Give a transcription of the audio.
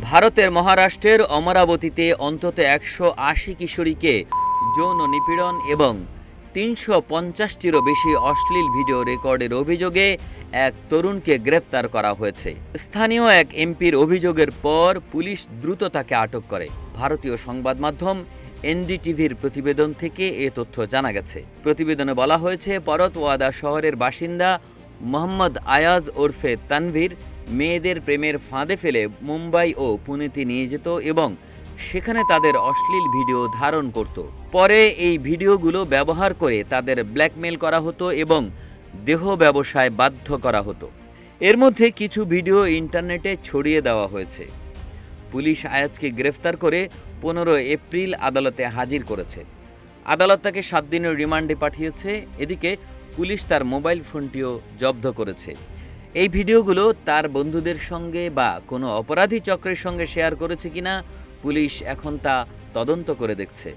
ভারতের মহারাষ্ট্রের অমরাবতীতে অন্তত ১৮০ কিশোরীকে যৌন নিপীড়ন এবং ৩৫০টিরও বেশি অশ্লীল ভিডিও রেকর্ডের অভিযোগে এক তরুণকে গ্রেফতার করা হয়েছে। স্থানীয় এক এমপির অভিযোগের পর পুলিশ দ্রুত তাকে আটক করে। ভারতীয় সংবাদ মাধ্যম এনডিটিভির প্রতিবেদন থেকে এ তথ্য জানা গেছে। প্রতিবেদনে বলা হয়েছে, পরতওয়াদা শহরের বাসিন্দা মোহাম্মদ আয়াজ ওরফে তানভীর মেয়েদের প্রেমের ফাঁদে ফেলে মুম্বাই ও পুনেতে নিয়ে যেত এবং সেখানে তাদের অশ্লীল ভিডিও ধারণ করত। পরে এই ভিডিওগুলো ব্যবহার করে তাদের ব্ল্যাকমেল করা হতো এবং দেহ ব্যবসায় বাধ্য করা হতো। এর মধ্যে কিছু ভিডিও ইন্টারনেটে ছড়িয়ে দেওয়া হয়েছে। পুলিশ আয়াজকে গ্রেফতার করে ১৫ এপ্রিল আদালতে হাজির করেছে। আদালত তাকে ৭ দিনের রিমান্ডে পাঠিয়েছে। এদিকে পুলিশ তার মোবাইল ফোনটিও জব্দ করেছে। এই ভিডিওগুলো তার বন্ধুদের সঙ্গে বা কোনো অপরাধী চক্রের সঙ্গে শেয়ার করেছে কিনা পুলিশ এখন তা তদন্ত করে দেখছে।